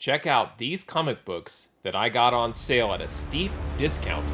Check out these comic books that I got on sale at a steep discount.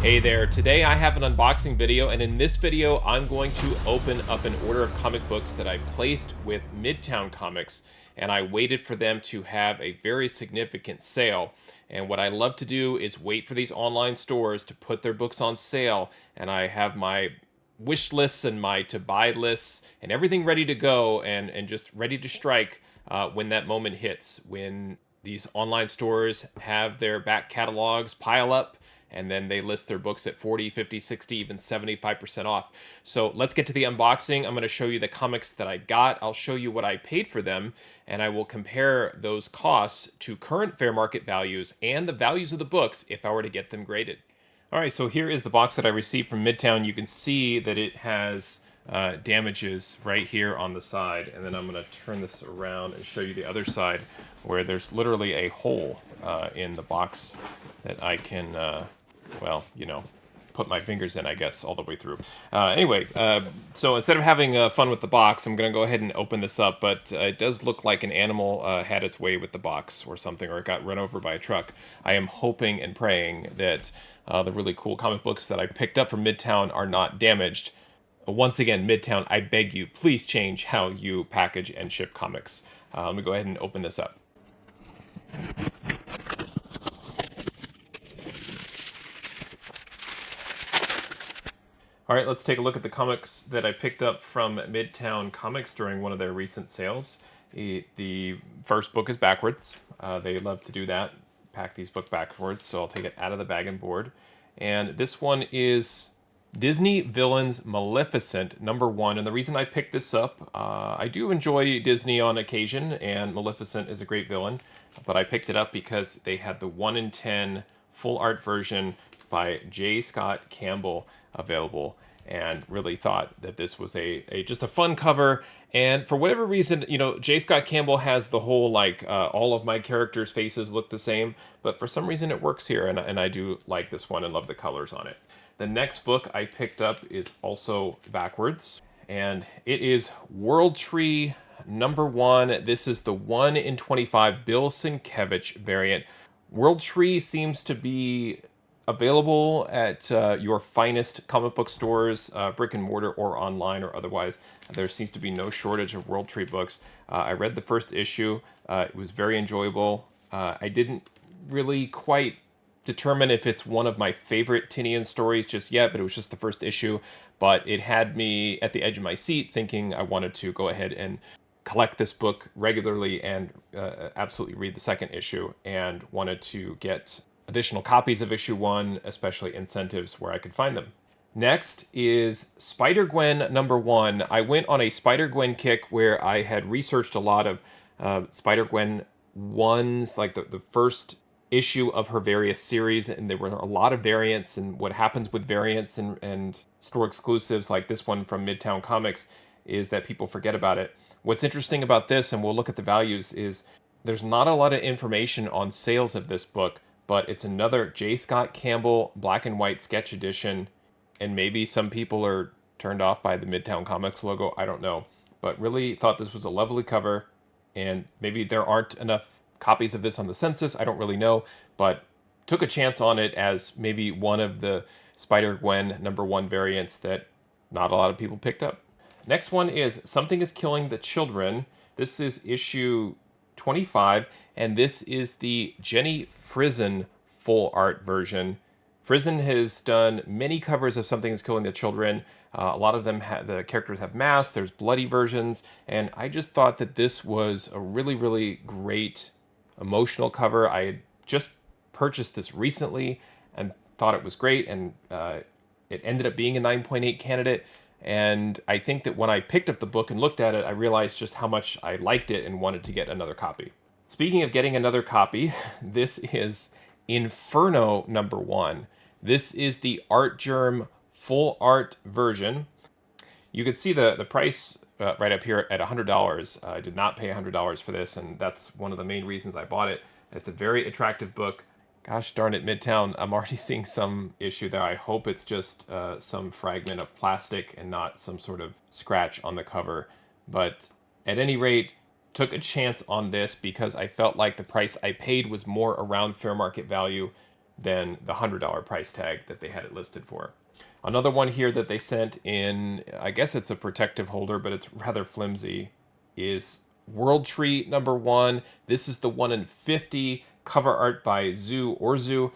Hey there, today I have an unboxing video, and in this video I'm going to open up an order of comic books that I placed with Midtown Comics, and I waited for them to have a very significant sale. And what I love to do is wait for these online stores to put their books on sale, and I have my wish lists and my to buy lists and everything ready to go and just ready to strike when that moment hits, when these online stores have their back catalogs pile up and then they list their books at 40, 50, 60, even 75% off. So let's get to the unboxing. I'm going to show you the comics that I got. I'll show you what I paid for them, and I will compare those costs to current fair market values and the values of the books if I were to get them graded. All right, so here is the box that I received from Midtown. You can see that it has damages right here on the side, and then I'm going to turn this around and show you the other side where there's literally a hole in the box that I can well, you know, put my fingers in, I guess, all the way through. Anyway, so instead of having fun with the box, I'm going to go ahead and open this up, but it does look like an animal had its way with the box or something, or it got run over by a truck. I am hoping and praying that the really cool comic books that I picked up from Midtown are not damaged. Once again, Midtown, I beg you, please change how you package and ship comics. Let me go ahead and open this up. All right, let's take a look at the comics that I picked up from Midtown Comics during one of their recent sales. The first book is backwards. They love to do that, pack these books backwards, so I'll take it out of the bag and board. And this one is Disney Villains Maleficent, #1. And the reason I picked this up, I do enjoy Disney on occasion, and Maleficent is a great villain, but I picked it up because they had the 1 in 10 full art version by J. Scott Campbell available, and really thought that this was just a fun cover. And for whatever reason, you know, J. Scott Campbell has the whole like all of my characters' faces look the same, but for some reason it works here, and I do like this one and love the colors on it. The next book I picked up is also backwards, and it is World Tree #1. This is the 1 in 25 Bill Sienkiewicz variant. World Tree seems to be available at your finest comic book stores, brick and mortar or online or otherwise. There seems to be no shortage of World Tree books. I read the first issue. It was very enjoyable. I didn't really quite determine if it's one of my favorite Tinian stories just yet, but it was just the first issue. But it had me at the edge of my seat thinking I wanted to go ahead and collect this book regularly and absolutely read the second issue, and wanted to get additional copies of issue 1, especially incentives where I could find them. Next is Spider-Gwen #1. I went on a Spider-Gwen kick where I had researched a lot of Spider-Gwen ones, like the first issue of her various series, and there were a lot of variants and what happens with variants and store exclusives like this one from Midtown Comics is that people forget about it. What's interesting about this, and we'll look at the values, is there's not a lot of information on sales of this book, but it's another J. Scott Campbell black and white sketch edition, and maybe some people are turned off by the Midtown Comics logo, I don't know. But really thought this was a lovely cover, and maybe there aren't enough copies of this on the census, I don't really know, but took a chance on it as maybe one of the Spider-Gwen #1 variants that not a lot of people picked up. Next one is Something is Killing the Children. This is issue 25, and this is the Jenny Frison full art version. Frison has done many covers of Something is Killing the Children. A lot of them, the characters have masks, there's bloody versions, and I just thought that this was a really, really great emotional cover. I had just purchased this recently and thought it was great, and it ended up being a 9.8 candidate. And I think that when I picked up the book and looked at it, I realized just how much I liked it and wanted to get another copy. Speaking of getting another copy, this is Inferno #1. This is the Artgerm full art version. You could see the price right up here at $100. I did not pay $100 for this, and that's one of the main reasons I bought it. It's a very attractive book. Gosh darn it, Midtown, I'm already seeing some issue there. I hope it's just some fragment of plastic and not some sort of scratch on the cover. But at any rate, took a chance on this because I felt like the price I paid was more around fair market value than the $100 price tag that they had it listed for. Another one here that they sent in, I guess it's a protective holder, but it's rather flimsy, is World Tree #1. This is the 1 in 50, cover art by Zhu Orzu.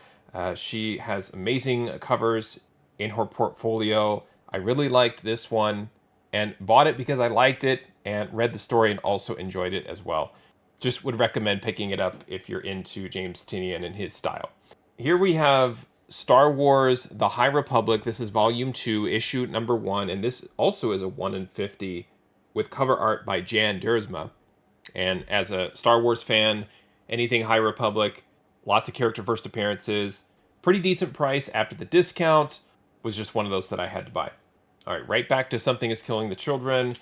She has amazing covers in her portfolio. I really liked this one and bought it because I liked it and read the story and also enjoyed it as well. Just would recommend picking it up if you're into James Tynion and his style. Here we have Star Wars The High Republic. This is volume 2, issue #1, and this also is a 1 in 50 with cover art by Jan Duursma. And as a Star Wars fan, anything High Republic, lots of character first appearances, pretty decent price after the discount, was just one of those that I had to buy. All right, right back to Something is Killing the Children.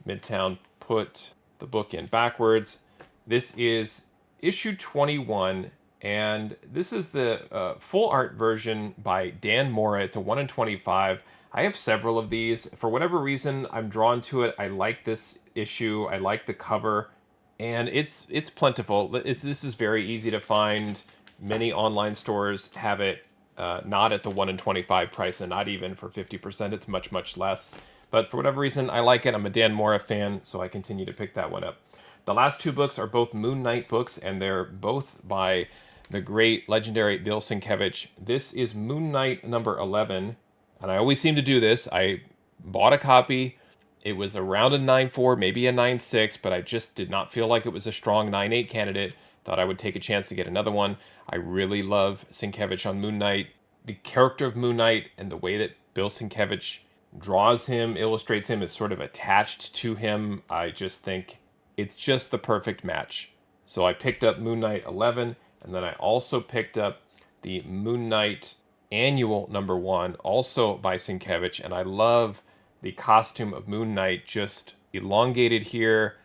Midtown put the book in backwards. This is issue 21, and this is the full art version by Dan Mora. It's a 1 in 25. I have several of these. For whatever reason, I'm drawn to it. I like this issue. I like the cover, and it's plentiful. This is very easy to find. Many online stores have it not at the 1 in 25 price, and not even for 50%. It's much, much less. But for whatever reason, I like it. I'm a Dan Mora fan, so I continue to pick that one up. The last two books are both Moon Knight books, and they're both by the great, legendary Bill Sienkiewicz. This is Moon Knight #11, and I always seem to do this. I bought a copy. It was around a 9.4, maybe a 9.6, but I just did not feel like it was a strong 9.8 candidate. Thought I would take a chance to get another one. I really love Sienkiewicz on Moon Knight. The character of Moon Knight and the way that Bill Sienkiewicz draws him, illustrates him, is sort of attached to him. I just think it's just the perfect match. So I picked up Moon Knight 11, and then I also picked up the Moon Knight Annual #1, also by Sienkiewicz, and I love the costume of Moon Knight, just elongated here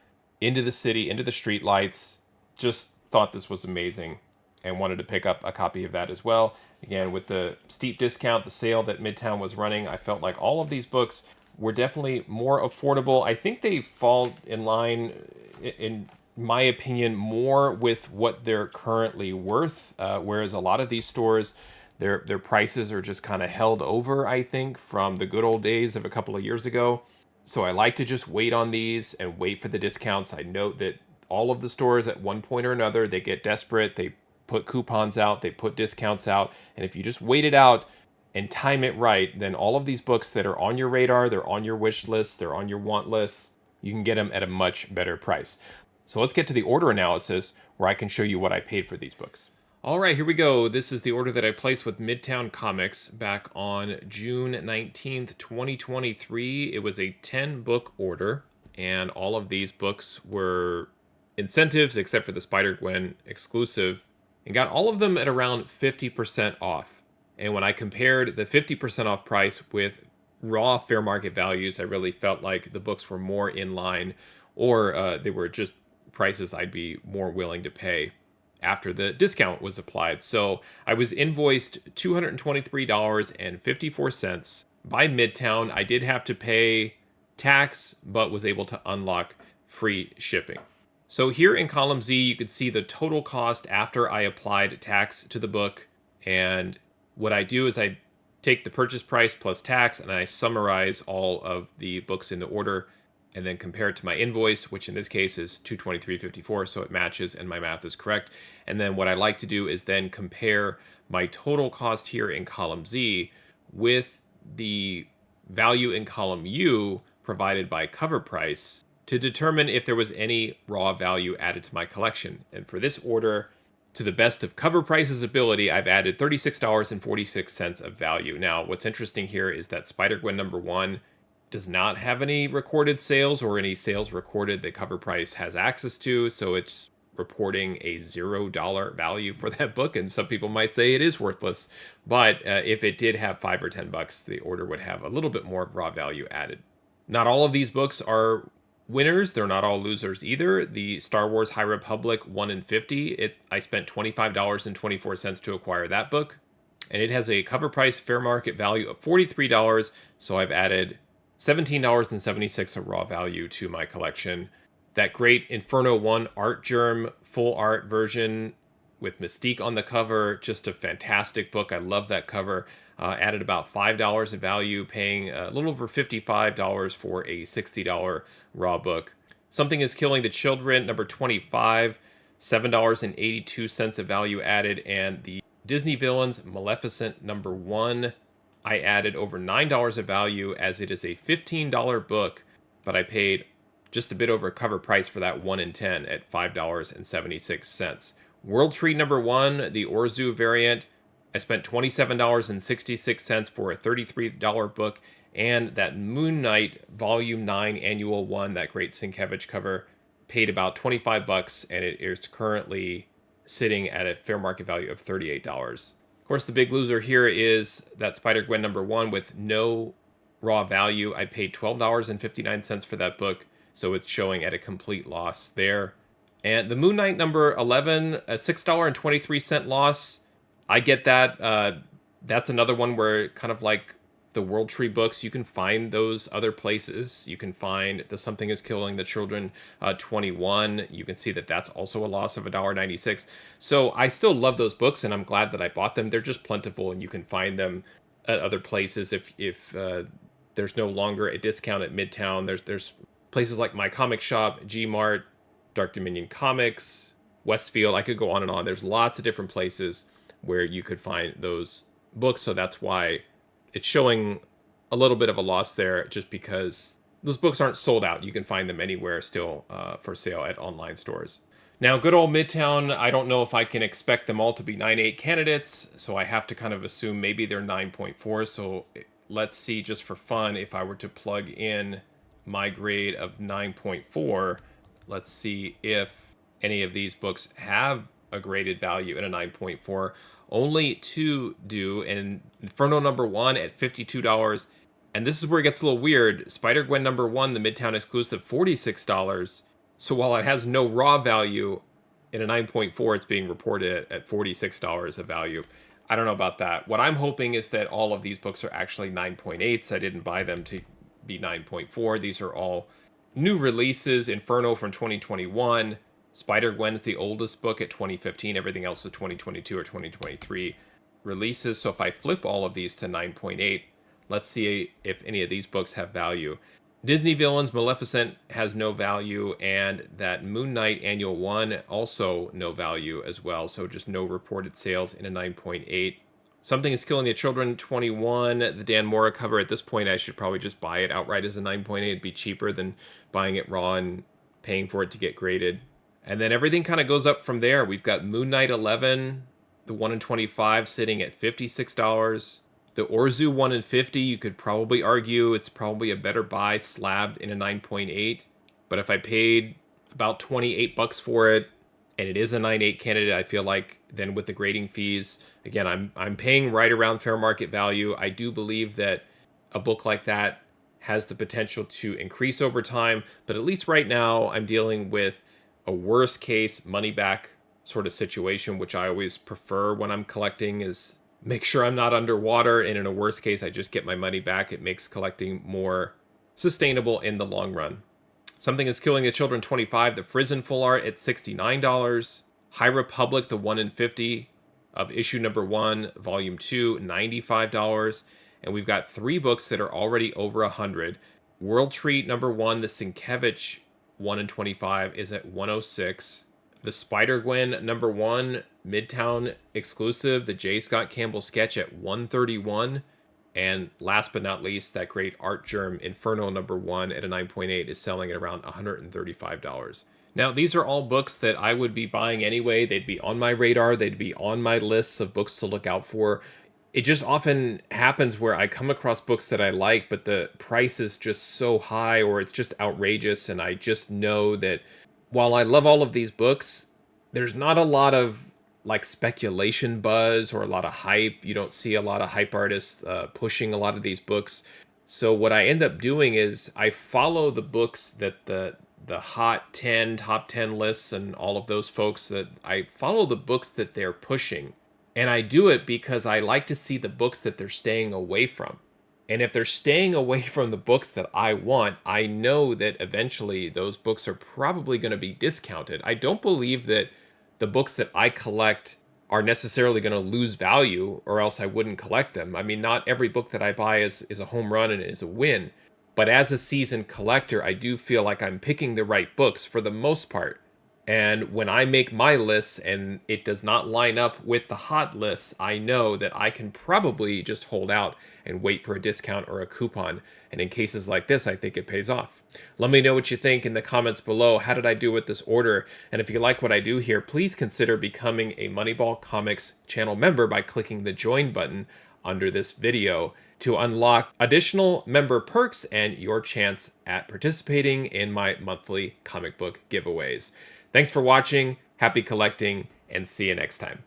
into the city, into the street lights. Just thought this was amazing and wanted to pick up a copy of that as well. Again, with the steep discount, the sale that Midtown was running, I felt like all of these books were definitely more affordable. I think they fall in line, in my opinion, more with what they're currently worth, whereas a lot of these stores, their prices are just kind of held over, I think, from the good old days of a couple of years ago. So I like to just wait on these and wait for the discounts. I note that all of the stores at one point or another, they get desperate, they put coupons out, they put discounts out, and if you just wait it out and time it right, then all of these books that are on your radar, they're on your wish list, they're on your want list, you can get them at a much better price. So let's get to the order analysis where I can show you what I paid for these books. All right, here we go. This is the order that I placed with Midtown Comics back on June 19th, 2023. It was a 10-book order, and all of these books were incentives except for the Spider-Gwen exclusive, and got all of them at around 50% off. And when I compared the 50% off price with raw fair market values, I really felt like the books were more in line, or they were just prices I'd be more willing to pay after the discount was applied. So I was invoiced $223.54 by Midtown. I did have to pay tax, but was able to unlock free shipping. So here in column Z, you can see the total cost after I applied tax to the book. And what I do is I take the purchase price plus tax and I summarize all of the books in the order and then compare it to my invoice, which in this case is $223.54, so it matches and my math is correct. And then what I like to do is then compare my total cost here in column Z with the value in column U provided by cover price to determine if there was any raw value added to my collection. And for this order, to the best of cover price's ability, I've added $36.46 of value. Now, what's interesting here is that Spider-Gwen #1 does not have any recorded sales or any sales recorded that cover price has access to, so it's reporting a $0 value for that book, and some people might say it is worthless. But if it did have $5 or $10, the order would have a little bit more raw value added. Not all of these books are winners. They're not all losers either. The Star Wars High Republic 1 in 50. I spent $25.24 to acquire that book. And it has a cover price fair market value of $43. So I've added $17.76 of raw value to my collection. That great Inferno 1 Artgerm full art version with Mystique on the cover, just a fantastic book. I love that cover. Added about $5 of value, paying a little over $55 for a $60 raw book. Something is Killing the Children, number 25, $7.82 of value added, and the Disney Villains Maleficent, number 1, I added over $9 of value as it is a $15 book, but I paid just a bit over cover price for that 1 in 10 at $5.76. World Tree number 1, the Orzu variant, I spent $27.66 for a $33 book, and that Moon Knight Volume 9 Annual 1, that great Sienkiewicz cover, paid about $25, and it is currently sitting at a fair market value of $38. Of course, the big loser here is that Spider-Gwen number 1 with no raw value. I paid $12.59 for that book, so it's showing at a complete loss there. And the Moon Knight number 11, a $6.23 loss. I get that. That's another one where kind of like the World Tree books, you can find those other places. You can find the Something is Killing the Children 21. You can see that that's also a loss of $1.96. So I still love those books, and I'm glad that I bought them. They're just plentiful, and you can find them at other places. If there's no longer a discount at Midtown, there's places like My Comic Shop, G-Mart, Dark Dominion Comics, Westfield. I could go on and on. There's lots of different places where you could find those books, so that's why it's showing a little bit of a loss there, just because those books aren't sold out. You can find them anywhere still for sale at online stores. Now, good old Midtown, I don't know if I can expect them all to be 9.8 candidates, so I have to kind of assume maybe they're 9.4. So let's see, just for fun, if I were to plug in my grade of 9.4, let's see if any of these books have a graded value in a 9.4. Only 2 do, and Inferno number 1 at $52. And this is where it gets a little weird. Spider-Gwen number 1, the Midtown exclusive, $46. So while it has no raw value, in a 9.4, it's being reported at $46 of value. I don't know about that. What I'm hoping is that all of these books are actually 9.8s. I didn't buy them to be 9.4. These are all new releases. Inferno from 2021. Spider-Gwen is the oldest book at 2015. Everything else is 2022 or 2023 releases. So if I flip all of these to 9.8, let's see if any of these books have value. Disney Villains Maleficent has no value, and that Moon Knight Annual 1 also no value as well. So just no reported sales in a 9.8. Something is Killing the Children 21, the Dan Mora cover. At this point, I should probably just buy it outright as a 9.8. It'd be cheaper than buying it raw and paying for it to get graded. And then everything kind of goes up from there. We've got Moon Knight 11, the 1 in 25 sitting at $56. The Orzu 1 in 50, you could probably argue it's probably a better buy slabbed in a 9.8. But if I paid about $28 for it, and it is a 9.8 candidate, I feel like then with the grading fees, again, I'm paying right around fair market value. I do believe that a book like that has the potential to increase over time, but at least right now I'm dealing with a worst case money back sort of situation, which I always prefer when I'm collecting, is make sure I'm not underwater, and in a worst case I just get my money back. It makes collecting more sustainable in the long run. Something is Killing the Children 25, the Frizzen full art at $69. High Republic, the 1 in 50 of issue number 1, volume 2, $95. And we've got 3 books that are already over 100. World Tree number 1, the Sienkiewicz 1 in 25 is at $106. The Spider-Gwen number 1, Midtown exclusive, the J. Scott Campbell sketch at $131. And last but not least, that great Artgerm Inferno number 1 at a 9.8 is selling at around $135. Now, these are all books that I would be buying anyway. They'd be on my radar. They'd be on my lists of books to look out for. It just often happens where I come across books that I like, but the price is just so high, or it's just outrageous. And I just know that while I love all of these books, there's not a lot of like speculation buzz or a lot of hype. You don't see a lot of hype artists pushing a lot of these books. So what I end up doing is I follow the books that the hot 10, top 10 lists and all of those folks, that I follow the books that they're pushing. And I do it because I like to see the books that they're staying away from. And if they're staying away from the books that I want, I know that eventually those books are probably going to be discounted. I don't believe that the books that I collect are necessarily going to lose value, or else I wouldn't collect them. I mean, not every book that I buy is a home run and is a win. But as a seasoned collector, I do feel like I'm picking the right books for the most part. And when I make my lists and it does not line up with the hot lists, I know that I can probably just hold out and wait for a discount or a coupon. And in cases like this, I think it pays off. Let me know what you think in the comments below. How did I do with this order? And if you like what I do here, please consider becoming a Moneyball Comics channel member by clicking the join button under this video to unlock additional member perks and your chance at participating in my monthly comic book giveaways. Thanks for watching, happy collecting, and see you next time.